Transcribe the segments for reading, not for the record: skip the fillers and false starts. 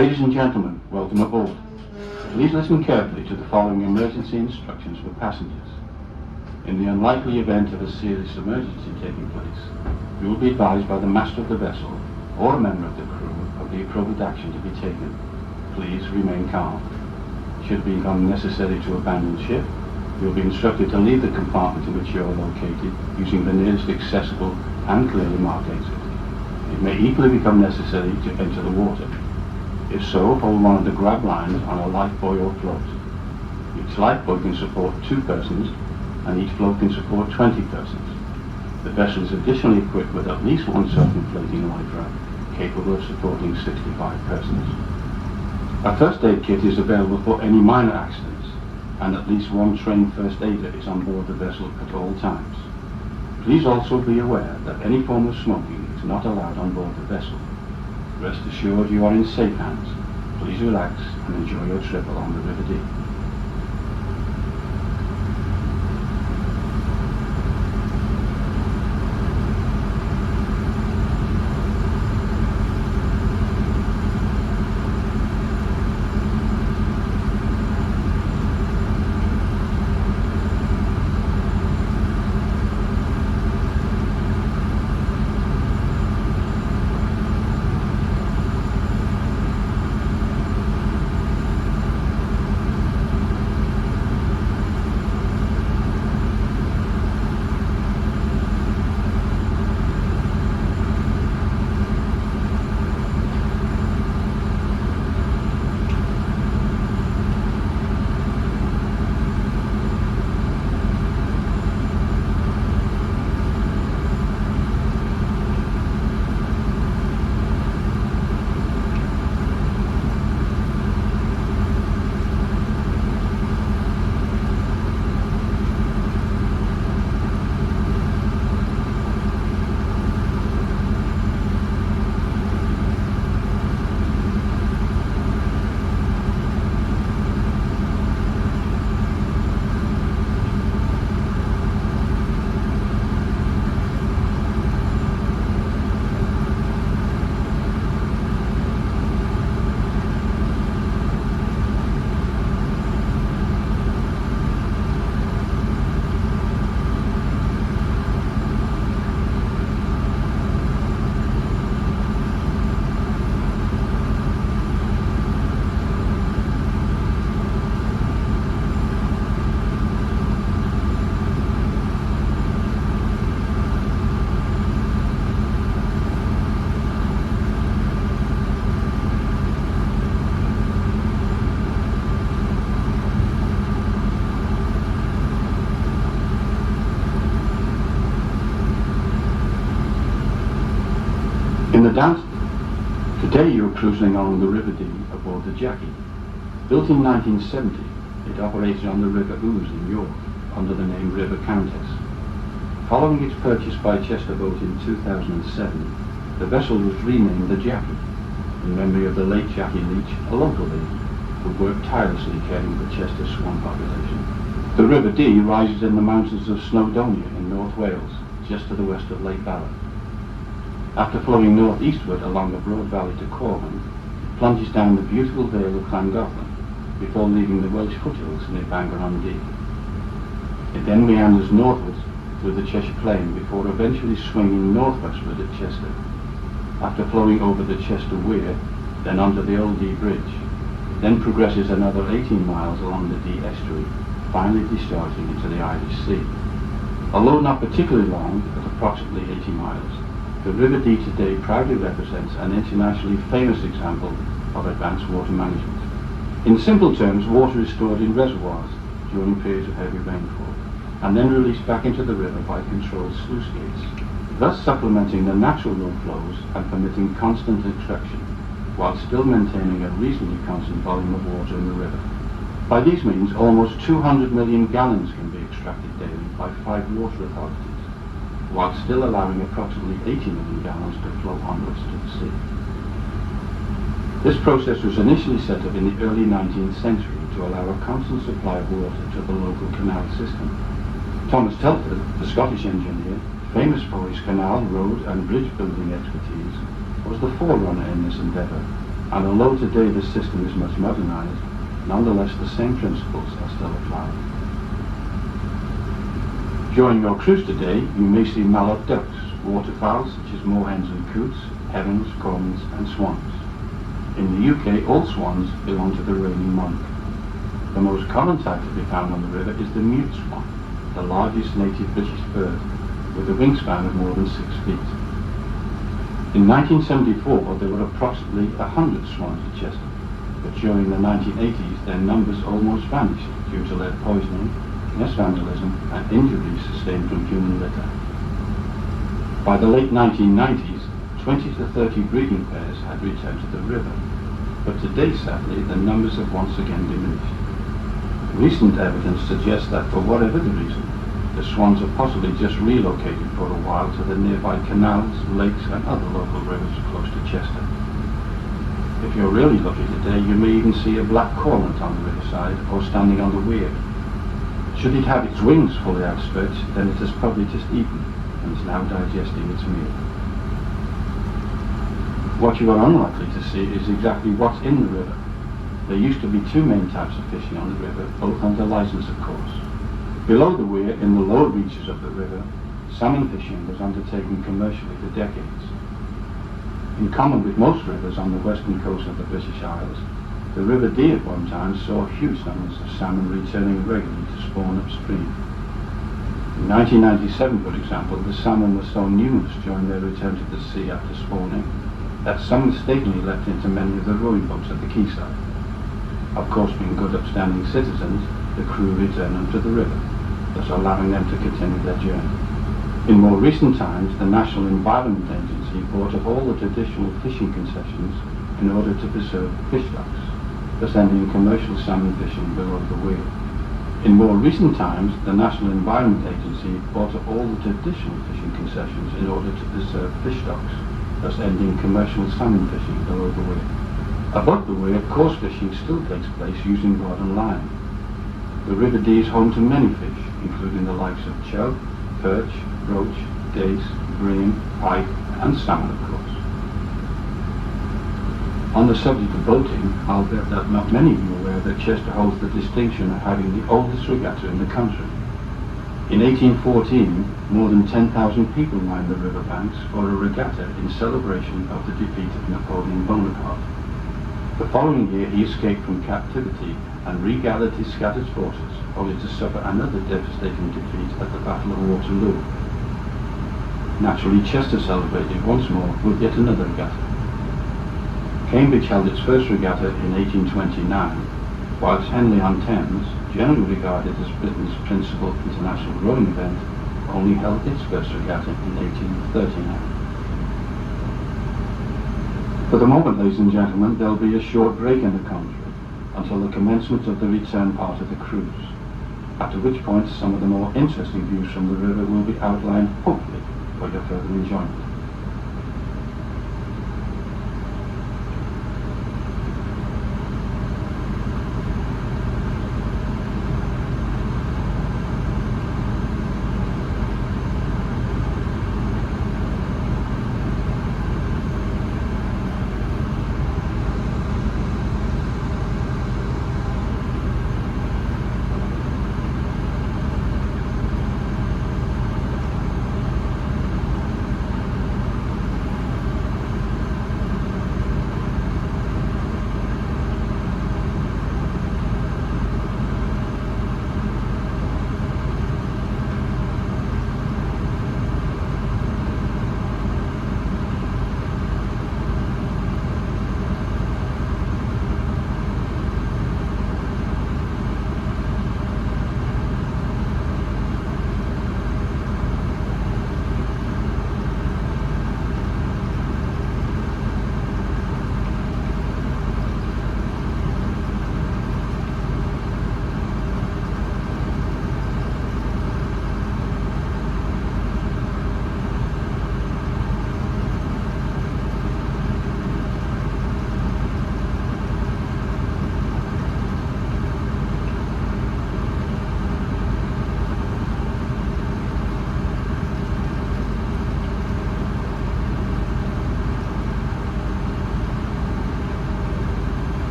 Ladies and gentlemen, welcome aboard. Please listen carefully to the following emergency instructions for passengers. In the unlikely event of a serious emergency taking place, you will be advised by the master of the vessel or a member of the crew of the appropriate action to be taken. Please remain calm. Should it become necessary to abandon ship, you will be instructed to leave the compartment in which you are located using the nearest accessible and clearly marked exit. It may equally become necessary to enter the water. If so, hold one of the grab lines on a lifebuoy or float. Each lifebuoy can support 2 persons and each float can support 20 persons. The vessel is additionally equipped with at least one self-inflating life raft capable of supporting 65 persons. A first aid kit is available for any minor accidents, and at least one trained first aider is on board the vessel at all times. Please also be aware that any form of smoking is not allowed on board the vessel. Rest assured you are in safe hands. Please relax and enjoy your trip along the River Dee. Today you are cruising along the River Dee aboard the Jackie. Built in 1970, it operated on the River Ouse in York under the name River Countess. Following its purchase by Cheshire Boat in 2007, the vessel was renamed the Jackie in memory of the late Jackie Leach, a local lady who worked tirelessly caring for Chester's swan population. The River Dee rises in the mountains of Snowdonia in North Wales, just to the west of Lake Ballard. After flowing northeastward along the broad valley to Corwin, it plunges down the beautiful vale of Llangollen before leaving the Welsh foothills near Bangor-on-Dee. It then meanders northwards through the Cheshire Plain before eventually swinging northwestward at Chester. After flowing over the Chester Weir, then onto the Old Dee Bridge, it then progresses another 18 miles along the Dee estuary, finally discharging into the Irish Sea. Although not particularly long, at approximately 80 miles, the River Dee today proudly represents an internationally famous example of advanced water management. In simple terms, water is stored in reservoirs during periods of heavy rainfall, and then released back into the river by controlled sluice gates, thus supplementing the natural low flows and permitting constant extraction, while still maintaining a reasonably constant volume of water in the river. By these means, almost 200 million gallons can be extracted daily by 5 water authorities, while still allowing approximately 80 million gallons to flow onwards to the sea. This process was initially set up in the early 19th century to allow a constant supply of water to the local canal system. Thomas Telford, the Scottish engineer, famous for his canal, road and bridge building expertise, was the forerunner in this endeavour, and although today the system is much modernized, nonetheless the same principles are still applied. During your cruise today, you may see mallard ducks, waterfowls such as moorhens and coots, herons, cormorants and swans. In the UK, all swans belong to the reigning monarch. The most common type to be found on the river is the mute swan, the largest native British bird, with a wingspan of more than 6 feet. In 1974, there were approximately 100 swans at Chester, but during the 1980s their numbers almost vanished due to lead poisoning, nest vandalism and injuries sustained from human litter. By the late 1990s, 20 to 30 breeding pairs had returned to the river, but today sadly the numbers have once again diminished. Recent evidence suggests that for whatever the reason, the swans have possibly just relocated for a while to the nearby canals, lakes and other local rivers close to Chester. If you're really lucky today, you may even see a black cormorant on the riverside or standing on the weir. Should it have its wings fully outstretched, then it has probably just eaten and is now digesting its meal. What you are unlikely to see is exactly what's in the river. There used to be 2 main types of fishing on the river, both under license of course. Below the weir, in the lower reaches of the river, salmon fishing was undertaken commercially for decades. In common with most rivers on the western coast of the British Isles, the river Dee at one time saw huge numbers of salmon returning regularly to spawn upstream. In 1997, for example, the salmon were so numerous during their return to the sea after spawning that some mistakenly leapt into many of the rowing boats at the quayside. Of course, being good upstanding citizens, the crew returned them to the river, thus allowing them to continue their journey. In more recent times, the National Environment Agency bought up all the traditional fishing concessions in order to preserve fish stocks, thus ending commercial salmon fishing below the weir. In more recent times, the National Environment Agency bought up all the traditional fishing concessions in order to preserve fish stocks, thus ending commercial salmon fishing below the weir. Above the weir, coarse fishing still takes place using rod and line. The River Dee is home to many fish, including the likes of chub, perch, roach, dace, bream, pike and salmon of course. On the subject of boating, I'll bet that not many of you are aware that Chester holds the distinction of having the oldest regatta in the country. In 1814, more than 10,000 people lined the riverbanks for a regatta in celebration of the defeat of Napoleon Bonaparte. The following year he escaped from captivity and regathered his scattered forces, only to suffer another devastating defeat at the Battle of Waterloo. Naturally, Chester celebrated once more with yet another regatta. Cambridge held its first regatta in 1829, whilst Henley-on-Thames, generally regarded as Britain's principal international rowing event, only held its first regatta in 1839. For the moment, ladies and gentlemen, there will be a short break in the commentary until the commencement of the return part of the cruise, after which point some of the more interesting views from the river will be outlined, hopefully, for your further enjoyment.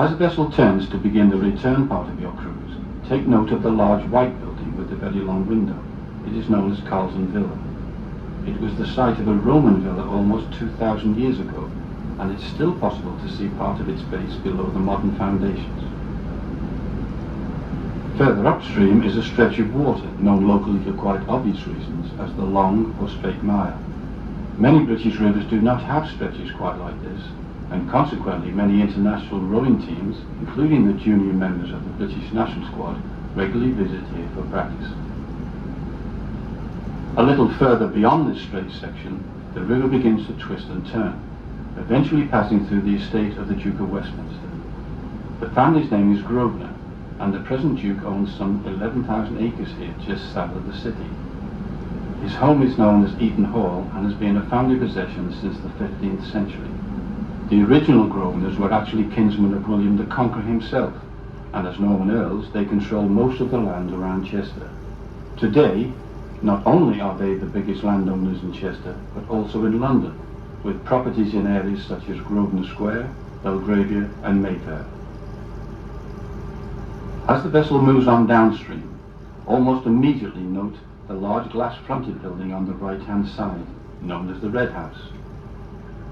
As the vessel turns to begin the return part of your cruise, take note of the large white building with the very long window. It is known as Carlton Villa. It was the site of a Roman villa almost 2,000 years ago, and it's still possible to see part of its base below the modern foundations. Further upstream is a stretch of water, known locally for quite obvious reasons as the Long or Straight Mile. Many British rivers do not have stretches quite like this, and consequently many international rowing teams, including the junior members of the British national squad, regularly visit here for practice. A little further beyond this straight section, the river begins to twist and turn, eventually passing through the estate of the Duke of Westminster. The family's name is Grosvenor, and the present Duke owns some 11,000 acres here just south of the city. His home is known as Eaton Hall and has been a family possession since the 15th century. The original Grosvenors were actually kinsmen of William the Conqueror himself, and as Norman Earls they control most of the land around Chester. Today, not only are they the biggest landowners in Chester, but also in London, with properties in areas such as Grosvenor Square, Belgravia and Mayfair. As the vessel moves on downstream, almost immediately note the large glass-fronted building on the right-hand side, known as the Red House.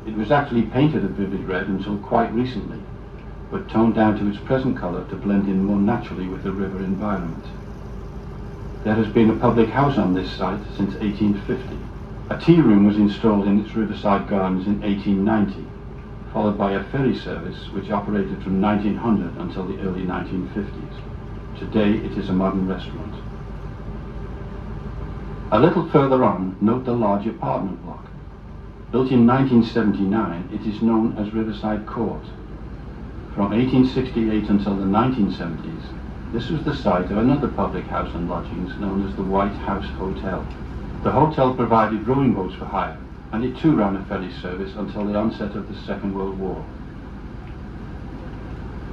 It was actually painted a vivid red until quite recently, but toned down to its present colour to blend in more naturally with the river environment. There has been a public house on this site since 1850. A tea room was installed in its riverside gardens in 1890, followed by a ferry service which operated from 1900 until the early 1950s. Today it is a modern restaurant. A little further on, note the large apartment block. Built in 1979, it is known as Riverside Court. From 1868 until the 1970s, this was the site of another public house and lodgings known as the White House Hotel. The hotel provided rowing boats for hire, and it too ran a ferry service until the onset of the Second World War.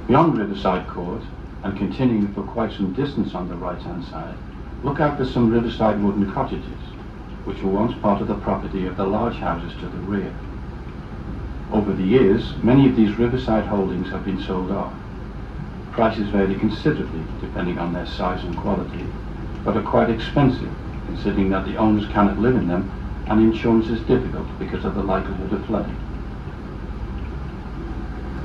Beyond Riverside Court, and continuing for quite some distance on the right-hand side, look out for some riverside wooden cottages, which were once part of the property of the large houses to the rear. Over the years, many of these riverside holdings have been sold off. Prices vary considerably depending on their size and quality, but are quite expensive considering that the owners cannot live in them and insurance is difficult because of the likelihood of flooding.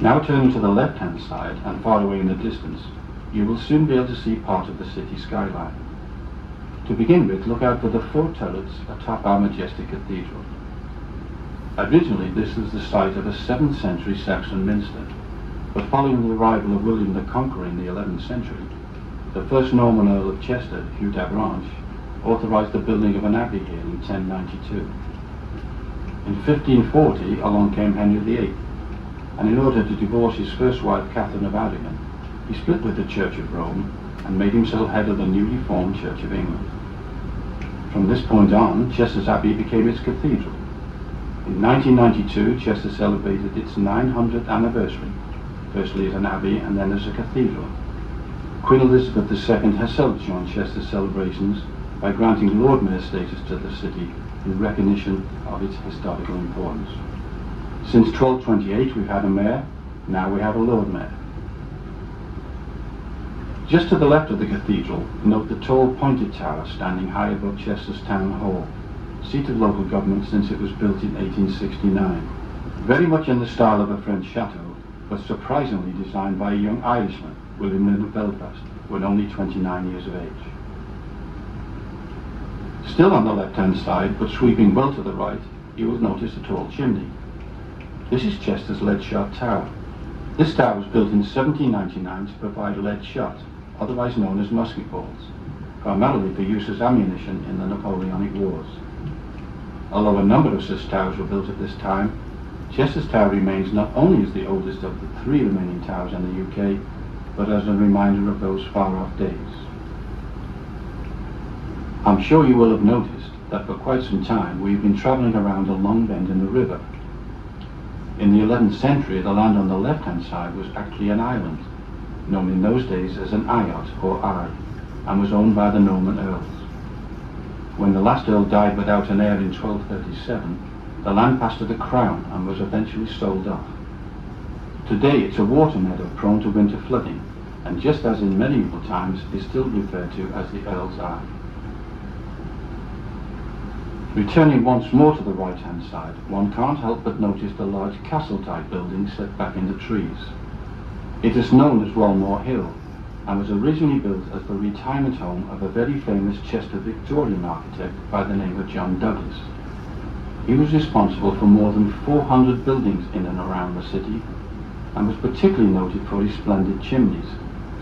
Now turning to the left-hand side and far away in the distance, you will soon be able to see part of the city skyline. To begin with, look out for the 4 turrets atop our majestic cathedral. Originally, this was the site of a 7th century Saxon minster, but following the arrival of William the Conqueror in the 11th century, the first Norman Earl of Chester, Hugh d'Avranches, authorized the building of an abbey here in 1092. In 1540, along came Henry VIII, and in order to divorce his first wife, Catherine of Aragon, he split with the Church of Rome and made himself head of the newly formed Church of England. From this point on, Chester's Abbey became its cathedral. In 1992, Chester celebrated its 900th anniversary, firstly as an abbey and then as a cathedral. Queen Elizabeth II herself joined Chester's celebrations by granting Lord Mayor status to the city in recognition of its historical importance. Since 1228 we've had a mayor, now we have a Lord Mayor. Just to the left of the cathedral, note the tall pointed tower standing high above Chester's Town Hall, seat of local government since it was built in 1869. Very much in the style of a French chateau, but surprisingly designed by a young Irishman, William Lynn of Belfast, when only 29 years of age. Still on the left-hand side, but sweeping well to the right, you will notice a tall chimney. This is Chester's lead shot tower. This tower was built in 1799 to provide lead shot, otherwise known as musket balls, primarily for use as ammunition in the Napoleonic Wars. Although a number of such towers were built at this time, Chester's Tower remains not only as the oldest of the 3 remaining towers in the UK, but as a reminder of those far-off days. I'm sure you will have noticed that for quite some time we've been travelling around a long bend in the river. In the 11th century, the land on the left-hand side was actually an island, known in those days as an eyot or eye, and was owned by the Norman Earls. When the last Earl died without an heir in 1237, the land passed to the Crown and was eventually sold off. Today it's a water meadow prone to winter flooding, and just as in medieval times is still referred to as the Earl's Eye. Returning once more to the right-hand side, one can't help but notice the large castle-type building set back in the trees. It is known as Walmore Hill, and was originally built as the retirement home of a very famous Chester Victorian architect by the name of John Douglas. He was responsible for more than 400 buildings in and around the city, and was particularly noted for his splendid chimneys,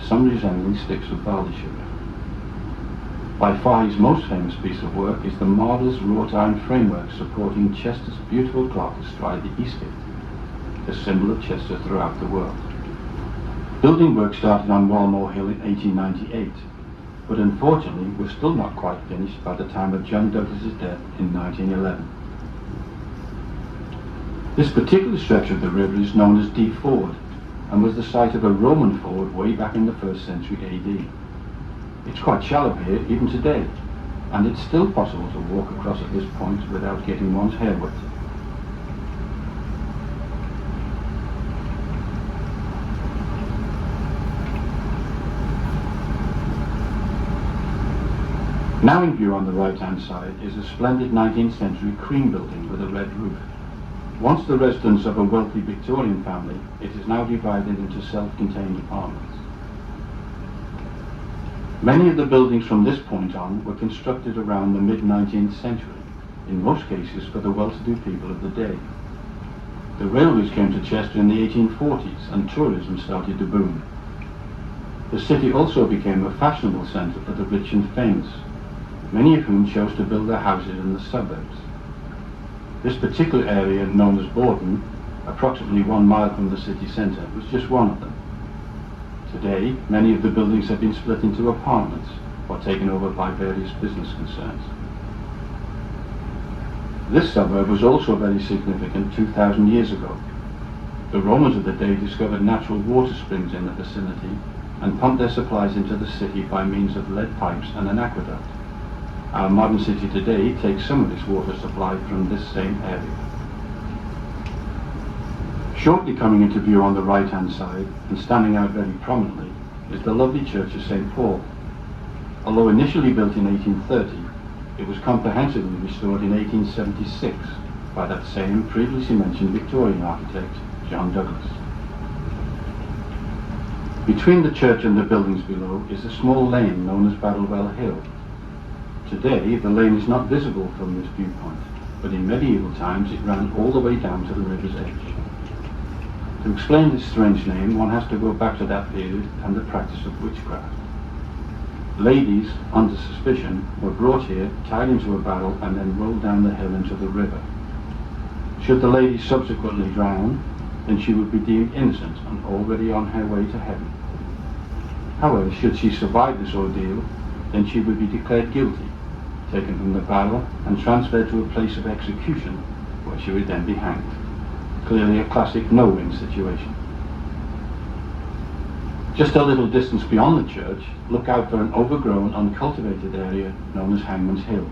some resembling sticks of barley sugar. By far his most famous piece of work is the marvellous wrought iron framework supporting Chester's beautiful clock astride the East Gate, the symbol of Chester throughout the world. Building work started on Walmore Hill in 1898, but unfortunately was still not quite finished by the time of John Douglas's death in 1911. This particular stretch of the river is known as Dee Ford, and was the site of a Roman ford way back in the 1st century AD. It's quite shallow here even today, and it's still possible to walk across at this point without getting one's hair wet. Now in view on the right-hand side is a splendid 19th century cream building with a red roof. Once the residence of a wealthy Victorian family, it is now divided into self-contained apartments. Many of the buildings from this point on were constructed around the mid-19th century, in most cases for the well-to-do people of the day. The railways came to Chester in the 1840s and tourism started to boom. The city also became a fashionable centre for the rich and famous, many of whom chose to build their houses in the suburbs. This particular area, known as Borden, approximately 1 mile from the city centre, was just one of them. Today, many of the buildings have been split into apartments or taken over by various business concerns. This suburb was also very significant 2,000 years ago. The Romans of the day discovered natural water springs in the vicinity and pumped their supplies into the city by means of lead pipes and an aqueduct. Our modern city today takes some of its water supply from this same area. Shortly coming into view on the right-hand side, and standing out very prominently, is the lovely Church of St. Paul. Although initially built in 1830, it was comprehensively restored in 1876 by that same previously mentioned Victorian architect, John Douglas. Between the church and the buildings below is a small lane known as Barrelwell Hill. Today, the lane is not visible from this viewpoint, but in medieval times it ran all the way down to the river's edge. To explain this strange name, one has to go back to that period and the practice of witchcraft. Ladies, under suspicion, were brought here, tied into a barrel, and then rolled down the hill into the river. Should the lady subsequently drown, then she would be deemed innocent and already on her way to heaven. However, should she survive this ordeal, then she would be declared guilty, taken from the barrel and transferred to a place of execution, where she would then be hanged. Clearly a classic no-win situation. Just a little distance beyond the church, look out for an overgrown, uncultivated area known as Hangman's Hill.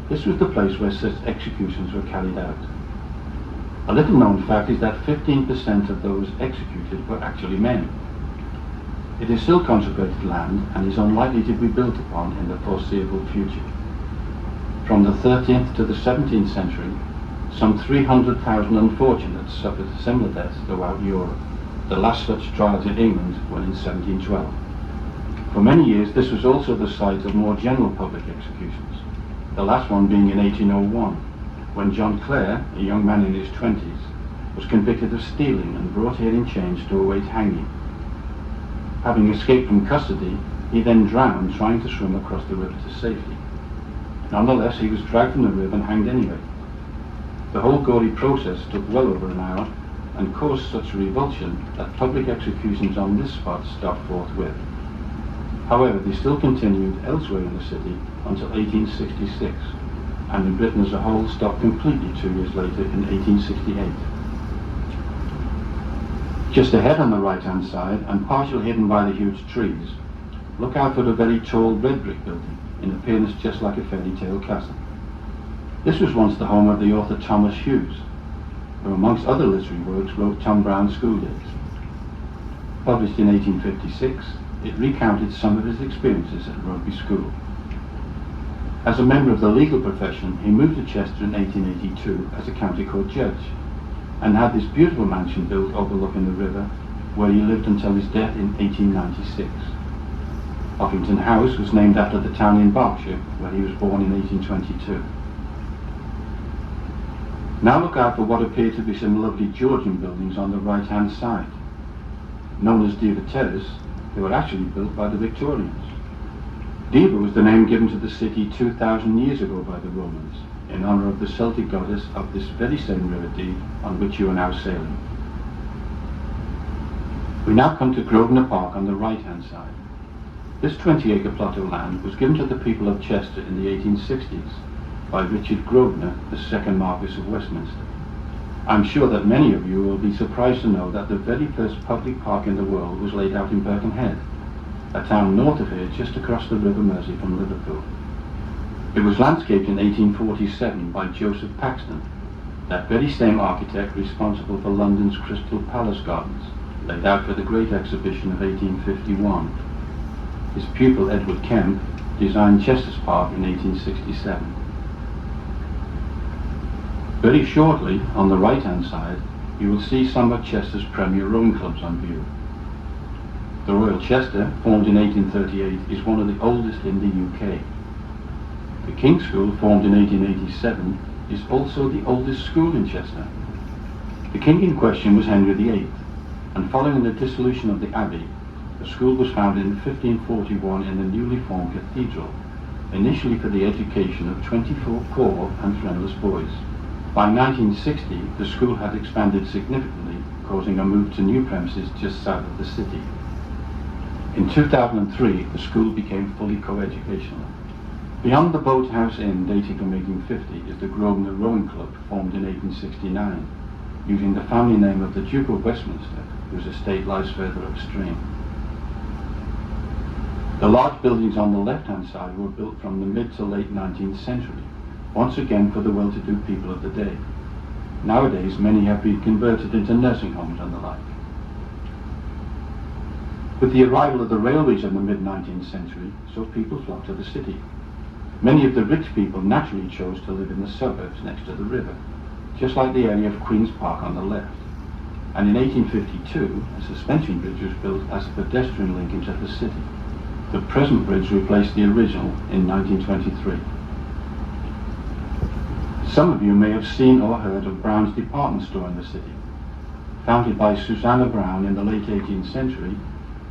This was the place where such executions were carried out. A little known fact is that 15% of those executed were actually men. It is still consecrated land and is unlikely to be built upon in the foreseeable future. From the 13th to the 17th century, some 300,000 unfortunates suffered similar deaths throughout Europe. The last such trials in England were in 1712. For many years this was also the site of more general public executions, the last one being in 1801, when John Clare, a young man in his 20s, was convicted of stealing and brought here in chains to await hanging. Having escaped from custody, he then drowned trying to swim across the river to safety. Nonetheless, he was dragged from the river and hanged anyway. The whole gory process took well over an hour and caused such revulsion that public executions on this spot stopped forthwith. However, they still continued elsewhere in the city until 1866, and in Britain as a whole stopped completely 2 years later in 1868. Just ahead on the right-hand side, and partially hidden by the huge trees, look out for a very tall red brick building in appearance just like a fairy tale castle. This was once the home of the author Thomas Hughes. who amongst other literary works wrote Tom Brown's School Days. Published in 1856, it recounted some of his experiences at Rugby School. As a member of the legal profession, he moved to Chester in 1882 as a county court judge, and had this beautiful mansion built overlooking the river, where he lived until his death in 1896. Offington House was named after the town in Berkshire, where he was born in 1822. Now look out for what appear to be some lovely Georgian buildings on the right-hand side. Known as Diva Terrace, they were actually built by the Victorians. Diva was the name given to the city 2,000 years ago by the Romans, in honour of the Celtic goddess of this very same river Dee on which you are now sailing. We now come to Grosvenor Park on the right-hand side. This 20-acre plot of land was given to the people of Chester in the 1860s by Richard Grosvenor, the second Marquess of Westminster. I'm sure that many of you will be surprised to know that the very first public park in the world was laid out in Birkenhead, a town north of here just across the River Mersey from Liverpool. It was landscaped in 1847 by Joseph Paxton, that very same architect responsible for London's Crystal Palace Gardens, laid out for the Great Exhibition of 1851. His pupil Edward Kemp designed Chester's Park in 1867. Very shortly, on the right-hand side, you will see some of Chester's premier rowing clubs on view. The Royal Chester, formed in 1838, is one of the oldest in the UK. The King's School, formed in 1887, is also the oldest school in Chester. The king in question was Henry VIII, and following the dissolution of the abbey, the school was founded in 1541 in the newly formed cathedral, initially for the education of 24 poor and friendless boys. By 1960, the school had expanded significantly, causing a move to new premises just south of the city. In 2003, the school became fully co-educational. Beyond the Boathouse Inn, dating from 1850, is the Grosvenor Rowing Club, formed in 1869, using the family name of the Duke of Westminster, whose estate lies further upstream. The large buildings on the left-hand side were built from the mid to late 19th century, once again for the well-to-do people of the day. Nowadays, many have been converted into nursing homes and the like. With the arrival of the railways in the mid-19th century, so people flocked to the city. Many of the rich people naturally chose to live in the suburbs next to the river, just like the area of Queen's Park on the left. And in 1852, a suspension bridge was built as a pedestrian link into the city. The present bridge replaced the original in 1923. Some of you may have seen or heard of Brown's department store in the city. Founded by Susanna Brown in the late 18th century,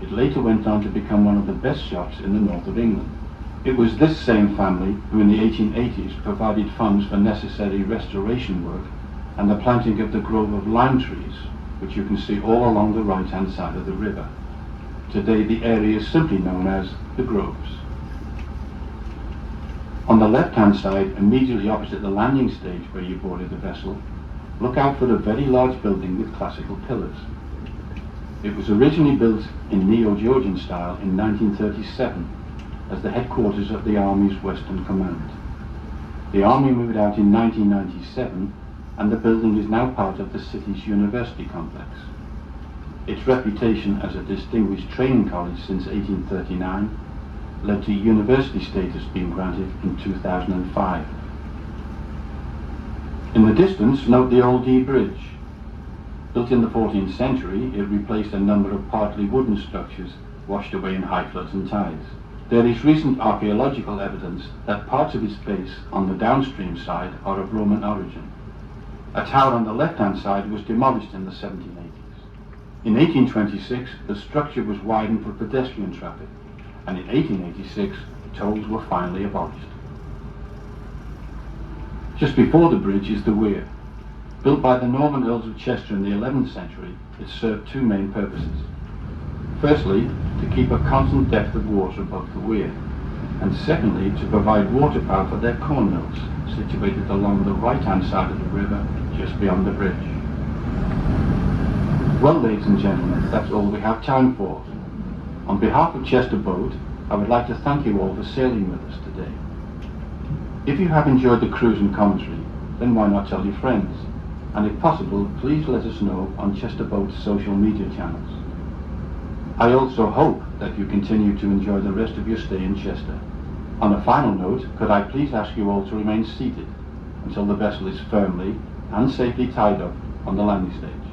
it later went on to become one of the best shops in the north of England. It was this same family who in the 1880s provided funds for necessary restoration work and the planting of the grove of lime trees, which you can see all along the right-hand side of the river. Today the area is simply known as the Groves. On the left-hand side, immediately opposite the landing stage where you boarded the vessel, look out for a very large building with classical pillars. It was originally built in Neo-Georgian style in 1937 as the headquarters of the Army's Western Command. The Army moved out in 1997 and the building is now part of the city's university complex. Its reputation as a distinguished training college since 1839 led to university status being granted in 2005. In the distance, note the Old Dee Bridge. Built in the 14th century, it replaced a number of partly wooden structures washed away in high floods and tides. There is recent archaeological evidence that parts of its base on the downstream side are of Roman origin. A tower on the left-hand side was demolished in the 1780s. In 1826, the structure was widened for pedestrian traffic, and in 1886, tolls were finally abolished. Just before the bridge is the weir. Built by the Norman Earls of Chester in the 11th century, it served two main purposes. Firstly, to keep a constant depth of water above the weir, and secondly, to provide water power for their corn mills, situated along the right-hand side of the river, just beyond the bridge. Well, ladies and gentlemen, that's all we have time for. On behalf of Chester Boat, I would like to thank you all for sailing with us today. If you have enjoyed the cruise and commentary, then why not tell your friends? and if possible, please let us know on Chester Boat's social media channels. I also hope that you continue to enjoy the rest of your stay in Chester. On a final note, could I please ask you all to remain seated until the vessel is firmly and safely tied up on the landing stage.